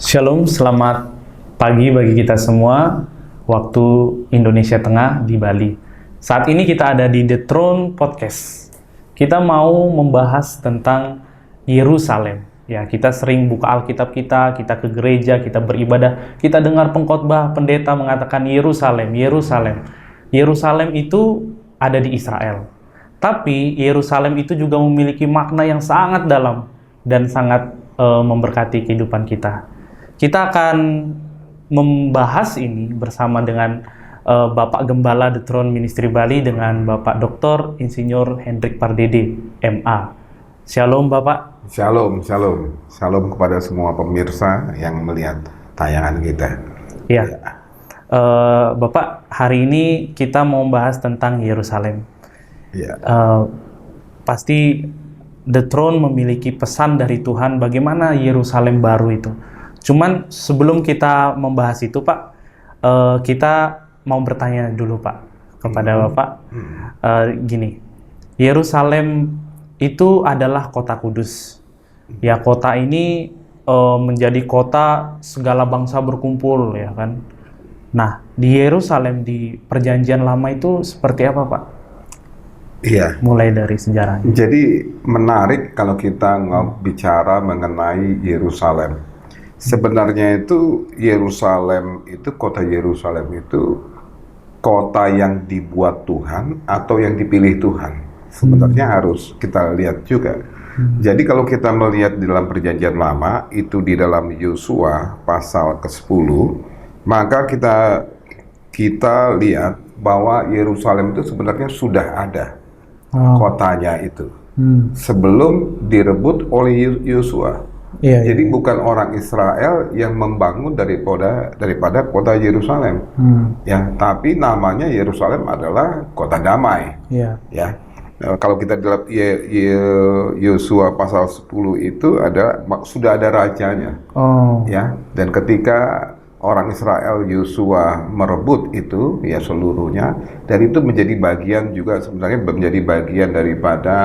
Shalom, selamat pagi bagi kita semua, waktu Indonesia Tengah di Bali. Saat ini kita ada di The Throne Podcast. Kita mau membahas tentang Yerusalem. Ya, kita sering buka Alkitab kita ke gereja, kita beribadah, kita dengar pengkhotbah pendeta mengatakan Yerusalem, Yerusalem. Yerusalem itu ada di Israel. Tapi Yerusalem itu juga memiliki makna yang sangat dalam dan sangat memberkati kehidupan kita. Kita akan membahas ini bersama dengan Bapak Gembala The Throne Ministry Bali dengan Bapak Dr. Insinyur Hendrik Pardede, MA. Shalom Bapak. Shalom, shalom. Shalom kepada semua pemirsa yang melihat tayangan kita. Ya. Bapak, hari ini kita mau membahas tentang Yerusalem. Ya. Pasti The Throne memiliki pesan dari Tuhan bagaimana Yerusalem baru itu. Cuman sebelum kita membahas itu Pak, kita mau bertanya dulu Pak kepada Bapak. Gini, Yerusalem itu adalah kota kudus. Ya, kota ini menjadi kota segala bangsa berkumpul, ya kan. Nah, di Yerusalem di Perjanjian Lama itu seperti apa Pak? Iya. Mulai dari sejarahnya. Jadi menarik kalau kita bicara mengenai Yerusalem. Sebenarnya itu kota Yerusalem itu kota yang dibuat Tuhan atau yang dipilih Tuhan. Sebenarnya harus kita lihat juga. Jadi kalau kita melihat di dalam Perjanjian Lama itu di dalam Yosua pasal ke-10, maka kita lihat bahwa Yerusalem itu sebenarnya sudah ada kotanya itu sebelum direbut oleh Yosua. Jadi bukan orang Israel yang membangun daripada kota Yerusalem, ya, tapi namanya Yerusalem adalah kota damai. Ya, kalau kita dalam Yosua pasal 10 itu sudah ada rajanya, ya, dan ketika orang Israel Yosua merebut itu ya seluruhnya, dan itu menjadi bagian juga sebenarnya menjadi bagian daripada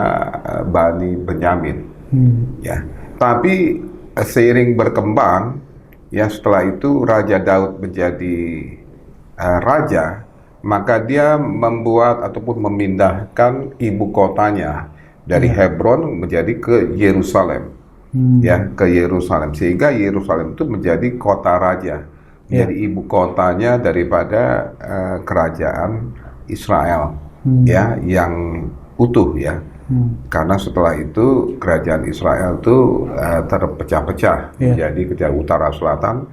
Bani Benyamin, ya. Tapi seiring berkembang, ya setelah itu Raja Daud menjadi raja, maka dia membuat ataupun memindahkan ibu kotanya dari Hebron menjadi ke Yerusalem, ya, ke Yerusalem, sehingga Yerusalem itu menjadi kota raja, menjadi ibu kotanya daripada kerajaan Israel, ya, yang utuh, ya. Karena setelah itu kerajaan Israel itu terpecah-pecah menjadi kerajaan utara selatan,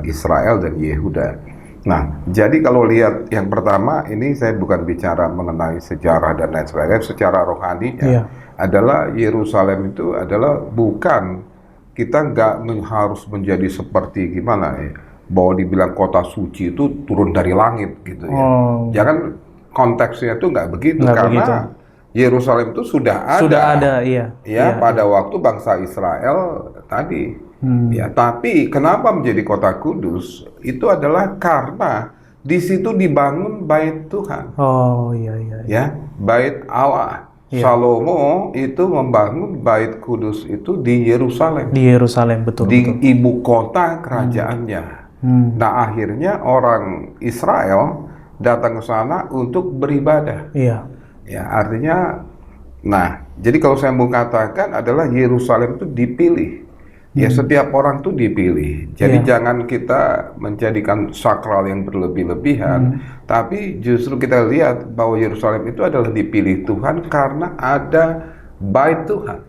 Israel dan Yehuda. Nah, jadi kalau lihat yang pertama ini saya bukan bicara mengenai sejarah dan lain sebagainya, secara rohaninya adalah Yerusalem itu adalah bukan, kita nggak harus menjadi seperti gimana ya, bahwa dibilang kota suci itu turun dari langit gitu ya. Jangan konteksnya itu nggak begitu, karena Yerusalem itu sudah ada, pada waktu bangsa Israel tadi, ya. Tapi kenapa menjadi kota kudus? Itu adalah karena di situ dibangun bait Tuhan. Ya, bait Allah. Salomo itu membangun bait kudus itu di Yerusalem. Di Yerusalem, betul. Di ibu kota kerajaannya. Nah, akhirnya orang Israel datang ke sana untuk beribadah. Ya, artinya, nah, jadi kalau saya mau katakan adalah Yerusalem itu dipilih. Ya, setiap orang itu dipilih. Jadi jangan kita menjadikan sakral yang berlebih-lebihan, tapi justru kita lihat bahwa Yerusalem itu adalah dipilih Tuhan karena ada bait Tuhan.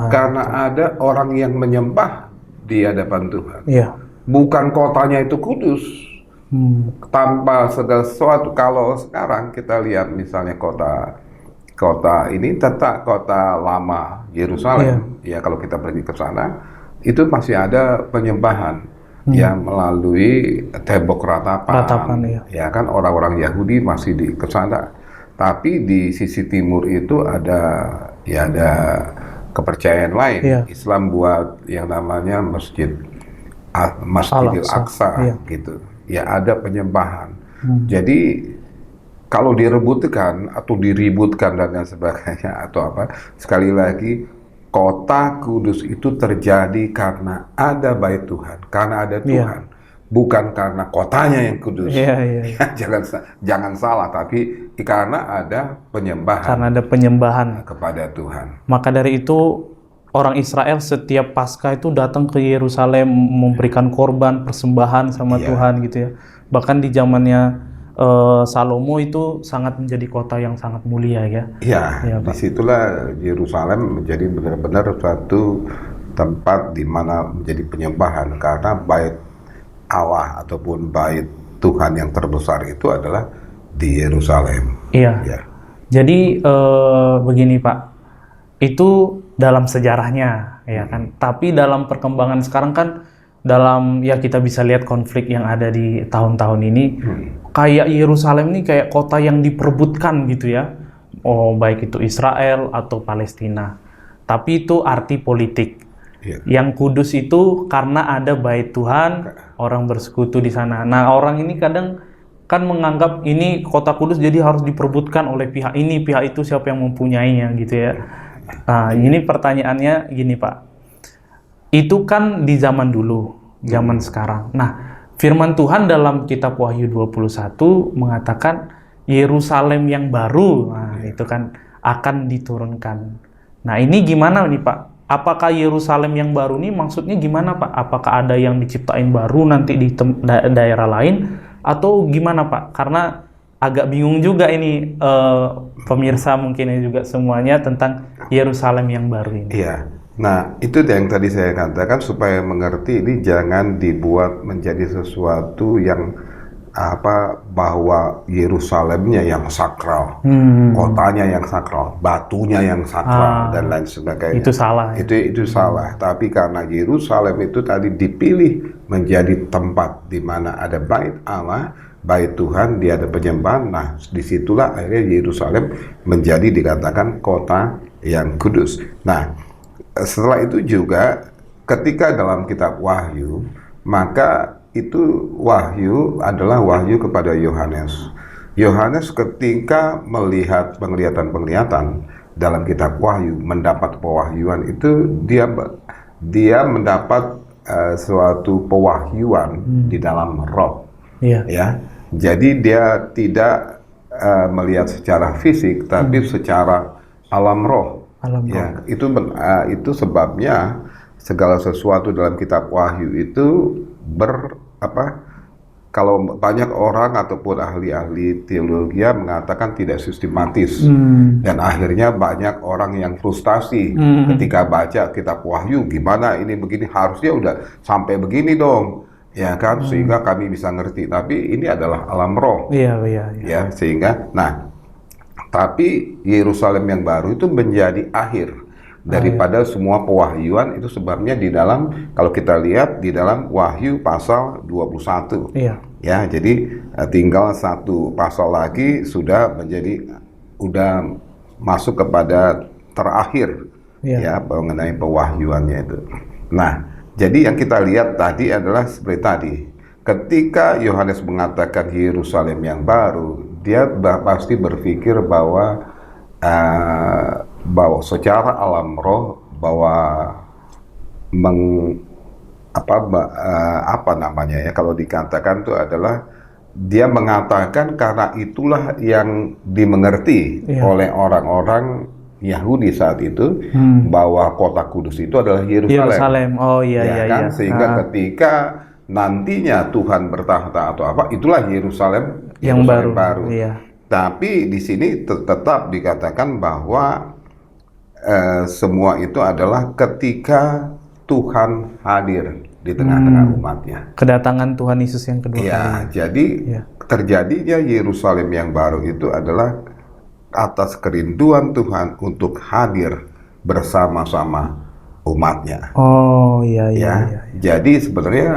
Karena ada orang yang menyembah di hadapan Tuhan. Bukan kotanya itu kudus. Tanpa segala sesuatu. Kalau sekarang kita lihat misalnya kota ini tetap kota lama Yerusalem, ya, kalau kita pergi ke sana itu masih ada penyembahan yang melalui tembok ratapan, ya kan, orang-orang Yahudi masih ke sana. Tapi di sisi timur itu ada kepercayaan lain. Islam buat yang namanya Masjidil Aqsa, gitu. Ya, ada penyembahan. Jadi kalau direbutkan atau diributkan dan lain sebagainya atau apa, sekali lagi kota kudus itu terjadi karena ada bait Tuhan, karena ada Tuhan, bukan karena kotanya yang kudus. Jangan salah, tapi karena ada penyembahan. Karena ada penyembahan kepada Tuhan. Maka dari itu orang Israel setiap Paskah itu datang ke Yerusalem memberikan korban persembahan sama Tuhan gitu ya. Bahkan di zamannya Salomo itu sangat menjadi kota yang sangat mulia ya. Iya, disitulah Yerusalem menjadi benar-benar suatu tempat di mana menjadi penyembahan, karena bait Allah ataupun bait Tuhan yang terbesar itu adalah di Yerusalem. Iya. Ya. Jadi begini Pak, itu dalam sejarahnya ya kan. Tapi dalam perkembangan sekarang kan, dalam kita bisa lihat konflik yang ada di tahun-tahun ini, kayak Yerusalem ini kayak kota yang diperebutkan gitu ya. Baik itu Israel atau Palestina. Tapi itu arti politik. Yang kudus itu karena ada bait Tuhan, orang bersekutu di sana. Nah, orang ini kadang kan menganggap ini kota kudus jadi harus diperebutkan oleh pihak ini, pihak itu, siapa yang mempunyainya gitu ya. Nah, ini pertanyaannya gini Pak. Itu kan di zaman dulu, zaman sekarang. Nah, firman Tuhan dalam kitab Wahyu 21 mengatakan Yerusalem yang baru, itu kan akan diturunkan. Nah, ini gimana nih Pak? Apakah Yerusalem yang baru ini maksudnya gimana Pak? Apakah ada yang diciptain baru nanti di daerah lain? Atau gimana Pak? Karena agak bingung juga ini pemirsa mungkin juga semuanya tentang Yerusalem yang baru ini. Iya. Nah, itu yang tadi saya katakan, supaya mengerti ini jangan dibuat menjadi sesuatu yang bahwa Yerusalemnya yang sakral, kotanya yang sakral, batunya yang sakral dan lain sebagainya. Itu salah. Itu salah. Tapi karena Yerusalem itu tadi dipilih menjadi tempat di mana ada bait Allah, bait Tuhan, dia ada penyembahan. Nah, disitulah akhirnya Yerusalem menjadi dikatakan kota yang kudus. Nah, setelah itu juga ketika dalam kitab Wahyu, maka itu wahyu adalah wahyu kepada Yohanes. Yohanes ketika melihat penglihatan-penglihatan dalam kitab Wahyu, mendapat pewahyuan itu, dia mendapat suatu pewahyuan di dalam roh. Ya. Jadi dia tidak melihat secara fisik, tapi secara alam roh. Itu sebabnya segala sesuatu dalam kitab Wahyu itu kalau banyak orang ataupun ahli-ahli teologi mengatakan tidak sistematis, dan akhirnya banyak orang yang frustasi ketika baca kitab Wahyu, gimana ini begini, harusnya udah sampai begini dong, ya kan, sehingga kami bisa ngerti. Tapi ini adalah alam roh, ya, sehingga tapi Yerusalem yang baru itu menjadi akhir daripada semua pewahyuan. Itu sebabnya di dalam, kalau kita lihat di dalam Wahyu pasal 21, ya, jadi tinggal satu pasal lagi sudah masuk kepada terakhir, ya, mengenai pewahyuannya itu. Nah, jadi yang kita lihat tadi adalah seperti tadi, ketika Yohanes mengatakan Yerusalem yang baru, dia pasti berpikir bahwa secara alam roh, bahwa kalau dikatakan itu adalah dia mengatakan karena itulah yang dimengerti oleh orang-orang Yahudi saat itu, bahwa kota kudus itu adalah Yerusalem. Sehingga ketika nantinya Tuhan bertahta atau itulah Yerusalem yang baru. Tapi di sini tetap dikatakan bahwa semua itu adalah ketika Tuhan hadir di tengah-tengah umatnya. Kedatangan Tuhan Yesus yang kedua kali. Jadi terjadinya Yerusalem yang baru itu adalah atas kerinduan Tuhan untuk hadir bersama-sama umatnya. Jadi sebenarnya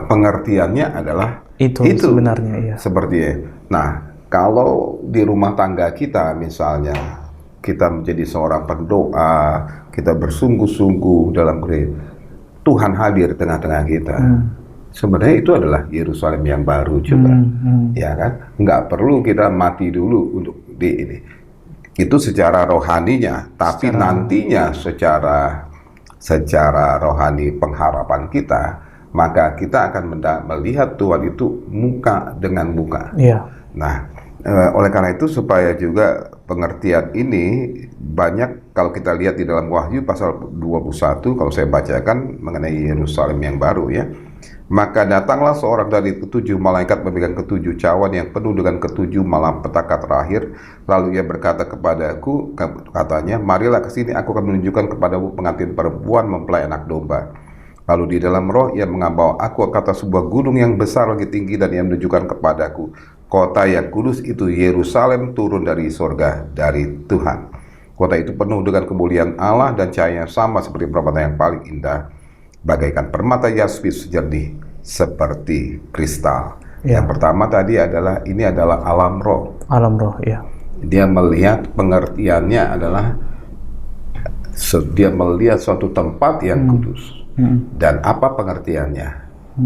pengertiannya adalah itu sebenarnya. Seperti nah, kalau di rumah tangga kita misalnya, kita menjadi seorang pendoa, kita bersungguh-sungguh dalam Tuhan hadir tengah-tengah kita. Sebenarnya itu adalah Yerusalem yang baru juga, ya kan? Nggak perlu kita mati dulu untuk ini. Itu secara rohaninya, tapi nantinya secara rohani pengharapan kita, maka kita akan melihat Tuhan itu muka dengan muka. Iya. Nah, oleh karena itu supaya juga pengertian ini banyak kalau kita lihat di dalam Wahyu pasal 21, kalau saya bacakan mengenai Yerusalem yang baru ya. Maka datanglah seorang dari ketujuh malaikat memegang ketujuh cawan yang penuh dengan ketujuh malapetaka terakhir. Lalu ia berkata kepadaku, katanya, marilah ke sini, aku akan menunjukkan kepadamu pengantin perempuan mempelai anak domba. Lalu di dalam roh ia membawa aku ke atas sebuah gunung yang besar lagi tinggi, dan ia menunjukkan kepadaku kota yang kudus itu Yerusalem turun dari sorga dari Tuhan. Kota itu penuh dengan kemuliaan Allah dan cahayanya sama seperti permata yang paling indah, bagaikan permata yaspis jernih seperti kristal. Ya. Yang pertama tadi adalah ini adalah alam roh. Alam roh, ya. Dia melihat pengertiannya adalah dia melihat suatu tempat yang kudus. Dan apa pengertiannya?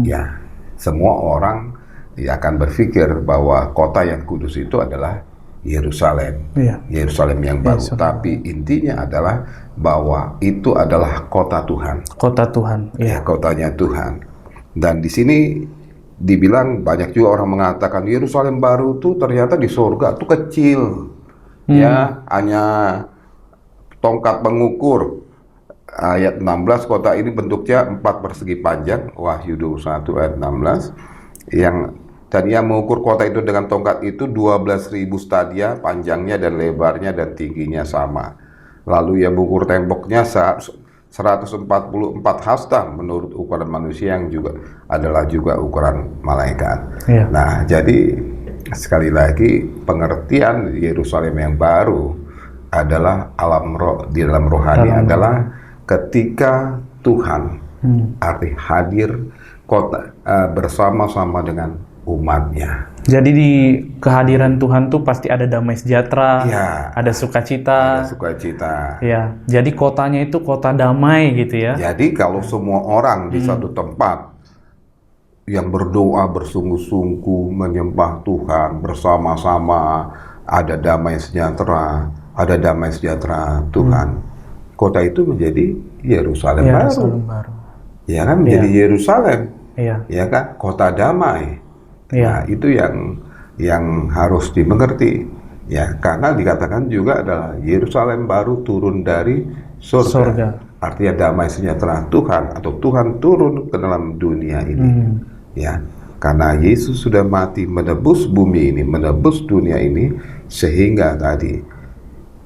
Ya, semua orang dia akan berpikir bahwa kota yang kudus itu adalah Yerusalem, Yerusalem yang baru. Tapi intinya adalah bahwa itu adalah kota Tuhan. Kota Tuhan, ya, kotanya Tuhan. Dan di sini dibilang banyak juga orang mengatakan Yerusalem baru tuh ternyata di surga tuh kecil, ya, hanya tongkat pengukur. Ayat 16, kota ini bentuknya 4 persegi panjang, Wahyu 21 ayat 16, dan ia mengukur kota itu dengan tongkat itu 12.000 stadia, panjangnya dan lebarnya dan tingginya sama. Lalu ia mengukur temboknya 144 hasta menurut ukuran manusia yang juga adalah juga ukuran malaikat. Nah, jadi sekali lagi pengertian Yerusalem yang baru adalah alam roh, di dalam rohani adalah ketika Tuhan arti hadir kota bersama-sama dengan umatnya. Jadi di kehadiran Tuhan tuh pasti ada damai sejahtera, ada sukacita. Ada sukacita. Ya, jadi kotanya itu kota damai gitu ya. Jadi kalau semua orang di satu tempat yang berdoa bersungguh-sungguh menyembah Tuhan bersama-sama, ada damai sejahtera, Tuhan. Kota itu menjadi Yerusalem baru. Ya kan, menjadi Yerusalem. Ya kan, kota damai. Nah, itu yang harus dimengerti. Ya, karena dikatakan juga adalah Yerusalem baru turun dari surga. Artinya damai sejahtera Tuhan atau Tuhan turun ke dalam dunia ini. Ya, karena Yesus sudah mati menebus bumi ini, menebus dunia ini, sehingga tadi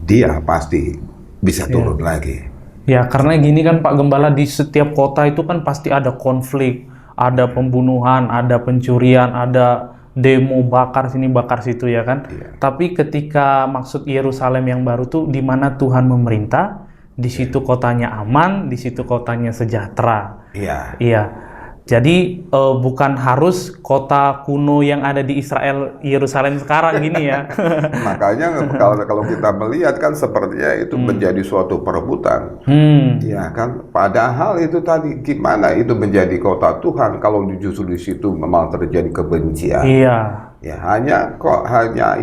Dia pasti bisa turun lagi. Ya, karena gini kan Pak Gembala, di setiap kota itu kan pasti ada konflik, ada pembunuhan, ada pencurian, ada demo bakar sini bakar situ ya kan. Tapi ketika maksud Yerusalem yang baru tuh di mana Tuhan memerintah, di situ kotanya aman, di situ kotanya sejahtera. Iya. Jadi bukan harus kota kuno yang ada di Israel, Yerusalem sekarang gini ya. Makanya kalau kita melihat kan sepertinya itu menjadi suatu perebutan. Ya kan, padahal itu tadi gimana itu menjadi kota Tuhan kalau justru di situ memang terjadi kebencian. Ya hanya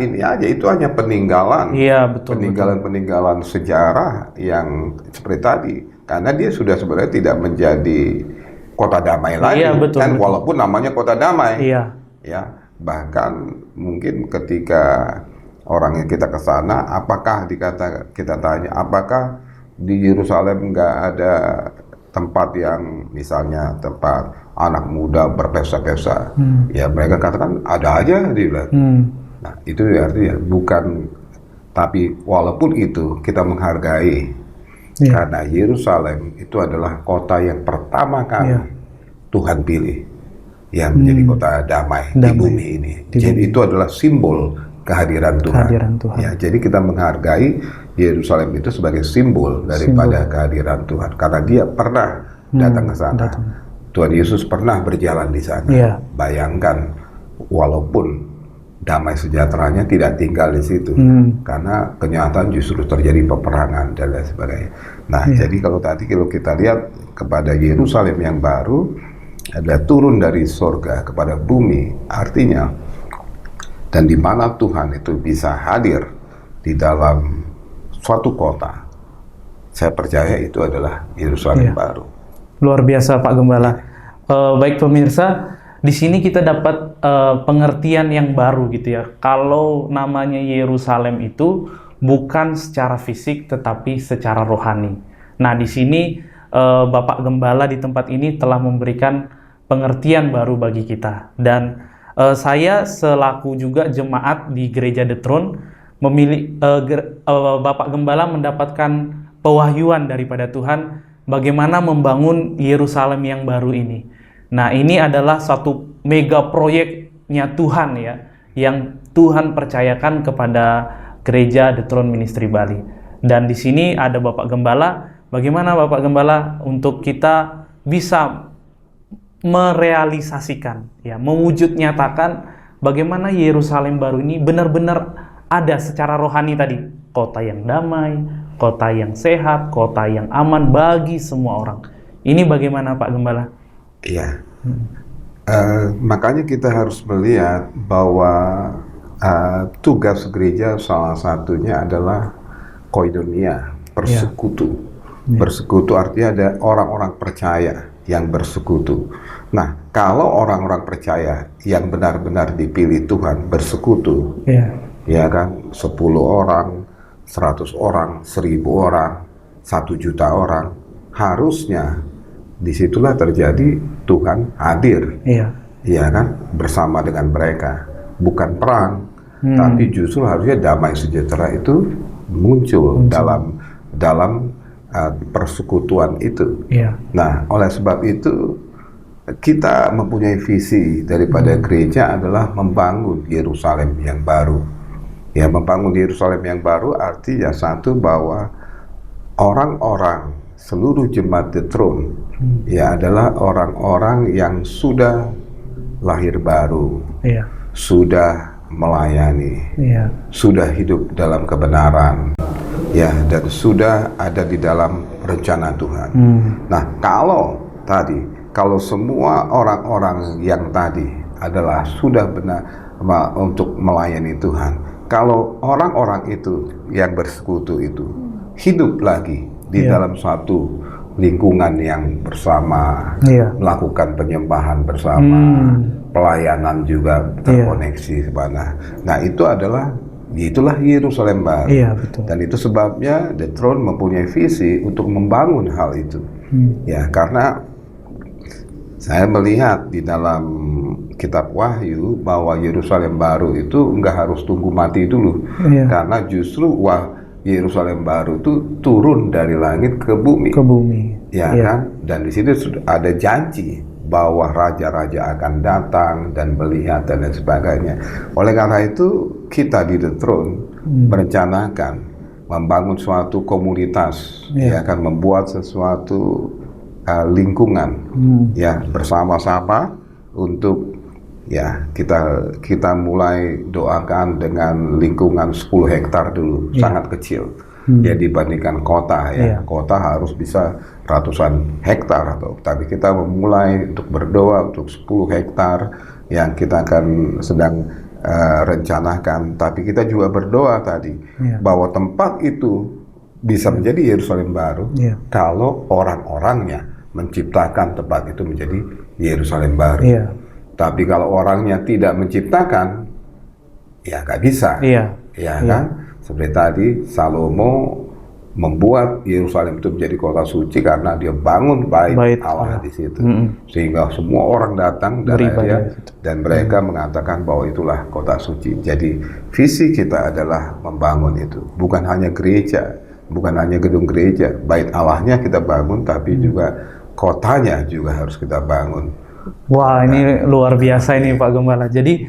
ini aja, itu hanya peninggalan. Peninggalan sejarah yang seperti tadi. Karena dia sudah sebenarnya tidak menjadi kota damai lagi, walaupun namanya kota damai. Ya, bahkan mungkin ketika orangnya kita ke sana, apakah kita tanya, apakah di Yerusalem nggak ada tempat yang misalnya tempat anak muda berpesta-pesta? Ya mereka katakan ada aja, dia bilang. Nah itu artinya bukan, tapi walaupun itu kita menghargai. Karena Yerusalem itu adalah kota yang pertama kali Tuhan pilih yang menjadi kota damai di bumi ini. Jadi itu adalah simbol kehadiran Tuhan. Ya, jadi kita menghargai Yerusalem itu sebagai simbol daripada kehadiran Tuhan. Karena Dia pernah datang ke sana. Tuhan Yesus pernah berjalan di sana. Bayangkan, walaupun damai sejahteranya tidak tinggal di situ, karena kenyataan justru terjadi peperangan dan lain sebagainya. Nah, jadi kalau kita lihat kepada Yerusalem yang baru ada turun dari surga kepada bumi, artinya dan di mana Tuhan itu bisa hadir di dalam suatu kota, saya percaya itu adalah Yerusalem baru. Luar biasa Pak Gembala. Baik pemirsa, di sini kita dapat pengertian yang baru gitu ya. Kalau namanya Yerusalem itu bukan secara fisik tetapi secara rohani. Nah, di sini Bapak Gembala di tempat ini telah memberikan pengertian baru bagi kita. Dan saya selaku juga jemaat di Gereja The Throne memilih Bapak Gembala mendapatkan pewahyuan daripada Tuhan bagaimana membangun Yerusalem yang baru ini. Nah, ini adalah satu mega proyeknya Tuhan ya, yang Tuhan percayakan kepada Gereja The Throne Ministry Bali. Dan di sini ada Bapak Gembala. Bagaimana Bapak Gembala untuk kita bisa merealisasikan, ya, mewujud nyatakan bagaimana Yerusalem baru ini benar-benar ada secara rohani tadi, kota yang damai, kota yang sehat, kota yang aman bagi semua orang. Ini bagaimana Pak Gembala? Iya. Makanya kita harus melihat bahwa tugas gereja salah satunya adalah koinonia, bersekutu. Bersekutu artinya ada orang-orang percaya yang bersekutu. Nah, kalau orang-orang percaya yang benar-benar dipilih Tuhan bersekutu, ya kan, 10 orang, 100 orang, 1000 orang, 1 juta orang, harusnya disitulah terjadi Tuhan hadir, ya kan, bersama dengan mereka. Bukan perang, tapi justru harusnya damai sejahtera itu muncul dalam persekutuan itu. Nah, oleh sebab itu kita mempunyai visi daripada gereja adalah membangun Yerusalem yang baru. Ya, membangun Yerusalem yang baru artinya satu, bahwa orang-orang seluruh jemaat The Throne ya adalah orang-orang yang sudah lahir baru, sudah melayani, sudah hidup dalam kebenaran, ya, dan sudah ada di dalam rencana Tuhan. Nah, kalau semua orang-orang yang tadi adalah sudah benar untuk melayani Tuhan, kalau orang-orang itu yang bersekutu itu hidup lagi di dalam suatu lingkungan yang bersama, melakukan penyembahan bersama, pelayanan juga terkoneksi kepada. Nah, itulah Yerusalem baru. Betul. Dan itu sebabnya The Throne mempunyai visi untuk membangun hal itu. Ya, karena saya melihat di dalam kitab Wahyu bahwa Yerusalem baru itu nggak harus tunggu mati dulu, karena justru Yerusalem baru itu turun dari langit ke bumi. Ya kan? Dan di situ sudah ada janji bahwa raja-raja akan datang dan melihat dan lain sebagainya. Oleh karena itu, kita di The Throne merencanakan membangun suatu komunitas, ya kan, membuat sesuatu lingkungan, ya, bersama-sama untuk, ya, kita mulai doakan dengan lingkungan 10 hektar dulu, sangat kecil. Ya, dibandingkan kota, ya. Kota harus bisa ratusan hektar, tapi kita memulai untuk berdoa untuk 10 hektar yang kita akan sedang rencanakan. Tapi kita juga berdoa tadi bahwa tempat itu bisa menjadi Yerusalem baru kalau orang-orangnya menciptakan tempat itu menjadi Yerusalem baru. Tapi kalau orangnya tidak menciptakan, ya nggak bisa. Ya kan? Seperti tadi Salomo membuat Yerusalem itu menjadi kota suci karena dia bangun bait Allah di situ, sehingga semua orang datang dan mereka mengatakan bahwa itulah kota suci. Jadi visi kita adalah membangun itu, bukan hanya gereja, bukan hanya gedung gereja, bait Allahnya kita bangun, tapi juga kotanya juga harus kita bangun. Wah, ini luar biasa ini Pak Gembala. Jadi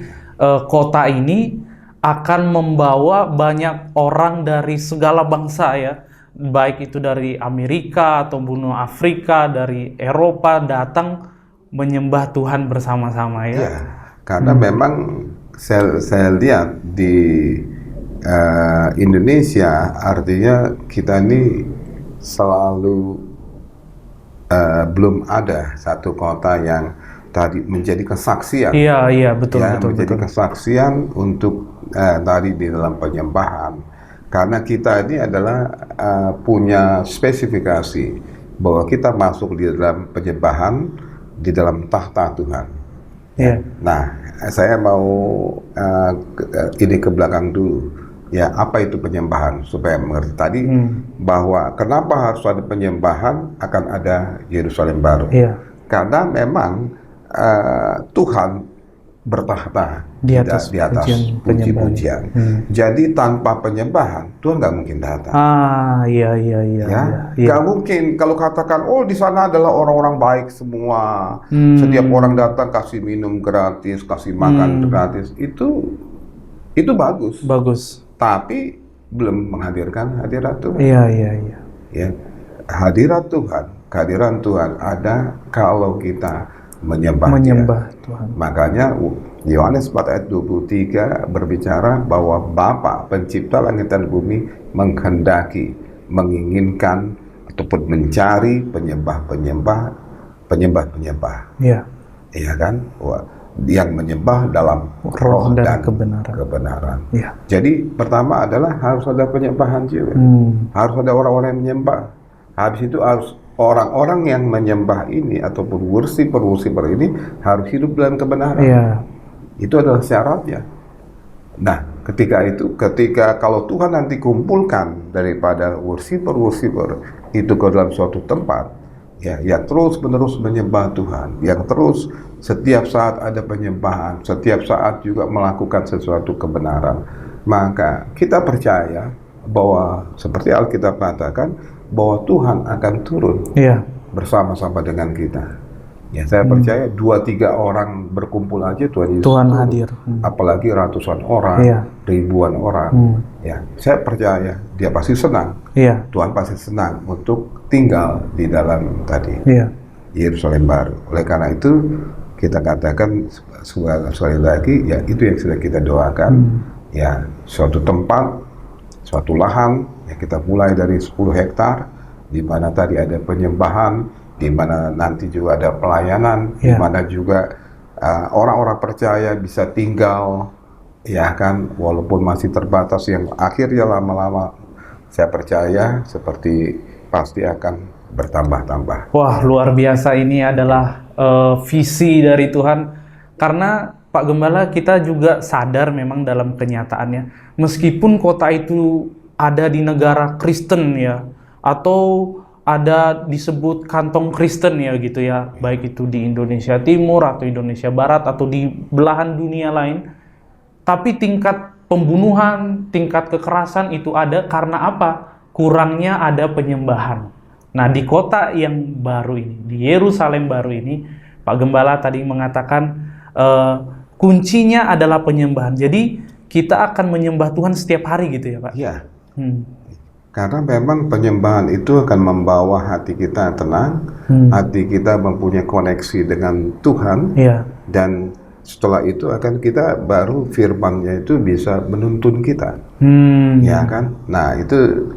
kota ini akan membawa banyak orang dari segala bangsa, ya, baik itu dari Amerika ataupun Afrika, dari Eropa, datang menyembah Tuhan bersama-sama, ya. Karena memang saya lihat di Indonesia, artinya kita ini selalu belum ada satu kota yang tadi menjadi kesaksian. Iya, betul. Menjadi kesaksian untuk tadi di dalam penyembahan, Karena kita ini adalah punya spesifikasi bahwa kita masuk di dalam penyembahan, di dalam tahta Tuhan. Iya. Nah, saya mau ini ke belakang dulu. Ya, apa itu penyembahan supaya mengerti tadi bahwa kenapa harus ada penyembahan akan ada Yerusalem baru. Iya. Karena memang Tuhan bertahta Di atas puji-pujian. Jadi tanpa penyembahan Tuhan nggak mungkin datang. Iya. Nggak mungkin kalau katakan, oh di sana adalah orang-orang baik semua. Setiap orang datang kasih minum gratis, kasih makan gratis. Itu bagus. Bagus. Tapi belum menghadirkan hadirat Tuhan. Iya. Ya, kehadiran Tuhan ada kalau kita menyembah Dia. Tuhan. Makanya Yohanes 4 ayat 23 berbicara bahwa Bapa pencipta langit dan bumi menghendaki, menginginkan ataupun mencari penyembah-penyembah. Iya. Iya kan? Yang menyembah dalam roh dan kebenaran. Iya. Jadi pertama adalah harus ada penyembahan juga. Harus ada orang-orang yang menyembah. Habis itu harus orang-orang yang menyembah ini ataupun worshiper ini harus hidup dalam kebenaran. Iya. Itu adalah syaratnya. Nah, ketika kalau Tuhan nanti kumpulkan daripada worshiper itu ke dalam suatu tempat, ya, yang terus-menerus menyembah Tuhan, yang terus setiap saat ada penyembahan, setiap saat juga melakukan sesuatu kebenaran, maka kita percaya bahwa seperti Alkitab katakan bahwa Tuhan akan turun bersama-sama dengan kita. Ya, saya percaya 2-3 orang berkumpul aja Tuhan Yesus turun. Hadir. Apalagi ratusan orang, ribuan orang. Ya, saya percaya Dia pasti senang. Tuhan pasti senang untuk tinggal di dalam tadi Yerusalem baru. Oleh karena itu kita katakan sekali lagi, ya itu yang sudah kita doakan. Ya, suatu tempat, suatu lahan, ya kita mulai dari 10 hektar, di mana tadi ada penyembahan, di mana nanti juga ada pelayanan, di mana juga orang-orang percaya bisa tinggal, ya kan, walaupun masih terbatas, yang akhirnya lama-lama saya percaya seperti pasti akan bertambah-tambah. Wah, luar biasa, ini adalah visi dari Tuhan. Karena Pak Gembala, kita juga sadar memang dalam kenyataannya, meskipun kota itu ada di negara Kristen ya, atau ada disebut kantong Kristen ya gitu ya, baik itu di Indonesia Timur atau Indonesia Barat atau di belahan dunia lain, tapi tingkat pembunuhan, tingkat kekerasan itu ada karena apa? Kurangnya ada penyembahan. Nah, di kota yang baru ini, di Yerusalem baru ini, Pak Gembala tadi mengatakan kuncinya adalah penyembahan. Jadi kita akan menyembah Tuhan setiap hari gitu ya Pak? Iya. Karena memang penyembahan itu akan membawa hati kita tenang, hati kita mempunyai koneksi dengan Tuhan, dan setelah itu akan kita baru firman-Nya itu bisa menuntun kita, ya kan? Nah itu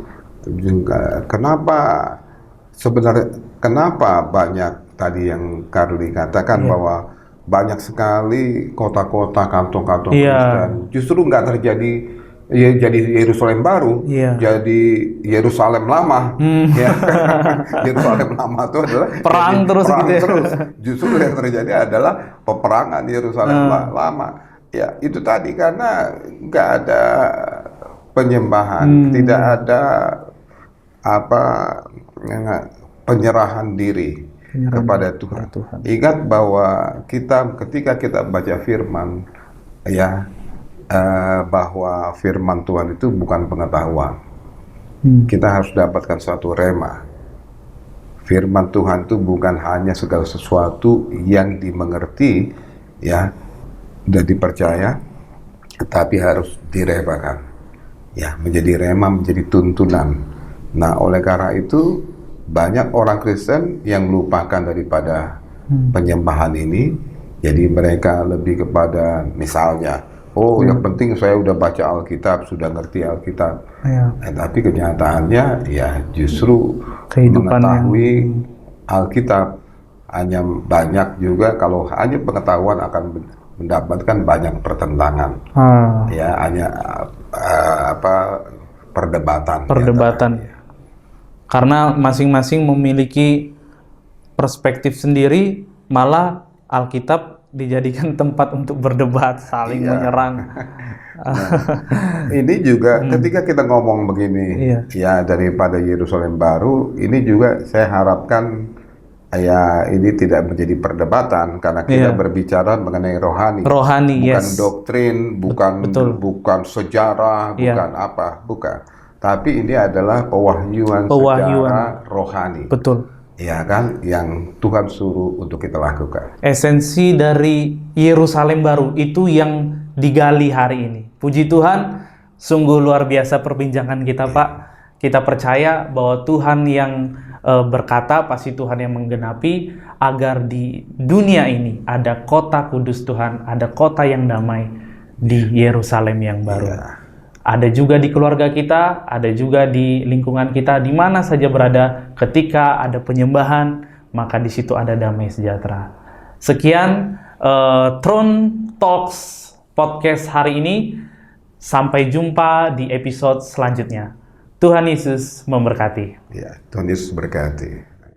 juga kenapa banyak tadi yang Carly katakan bahwa banyak sekali kota-kota, kantong-kantong Kristen, justru nggak terjadi. Ya, jadi Yerusalem baru, jadi Yerusalem lama. Ya. Yerusalem lama itu adalah perang terus. Justru yang terjadi adalah peperangan Yerusalem lama. Ya, itu tadi karena nggak ada penyembahan, tidak ada penyerahan diri kepada Tuhan. Ingat bahwa ketika kita baca firman, ya, bahwa firman Tuhan itu bukan pengetahuan. Kita harus dapatkan suatu rema. Firman Tuhan itu bukan hanya segala sesuatu yang dimengerti, ya, dan dipercaya, tapi harus diremakan. Ya, menjadi rema, menjadi tuntunan. Nah, oleh karena itu banyak orang Kristen yang melupakan daripada penyembahan ini. Jadi mereka lebih kepada misalnya, yang penting saya udah baca Alkitab, sudah ngerti Alkitab. Tapi kenyataannya ya justru mengetahui Alkitab hanya banyak juga, kalau hanya pengetahuan akan mendapatkan banyak pertentangan. Ya, hanya perdebatan. Perdebatan. Karena masing-masing memiliki perspektif sendiri, malah Alkitab dijadikan tempat untuk berdebat, saling menyerang. Ini juga ketika kita ngomong begini, ya daripada Yerusalem baru, ini juga saya harapkan ya ini tidak menjadi perdebatan karena kita berbicara mengenai rohani, bukan doktrin, bukan sejarah, bukan apa, bukan. Tapi ini adalah pewahyuan secara rohani. Betul. Ya kan, yang Tuhan suruh untuk kita lakukan. Esensi dari Yerusalem baru itu yang digali hari ini. Puji Tuhan, sungguh luar biasa perbincangan kita, Pak. Kita percaya bahwa Tuhan yang berkata, pasti Tuhan yang menggenapi, agar di dunia ini ada kota kudus Tuhan, ada kota yang damai di Yerusalem yang baru. Ada juga di keluarga kita, ada juga di lingkungan kita, di mana saja berada, ketika ada penyembahan, maka di situ ada damai sejahtera. Sekian Throne Talks podcast hari ini. Sampai jumpa di episode selanjutnya. Tuhan Yesus memberkati. Ya, Tuhan Yesus berkati.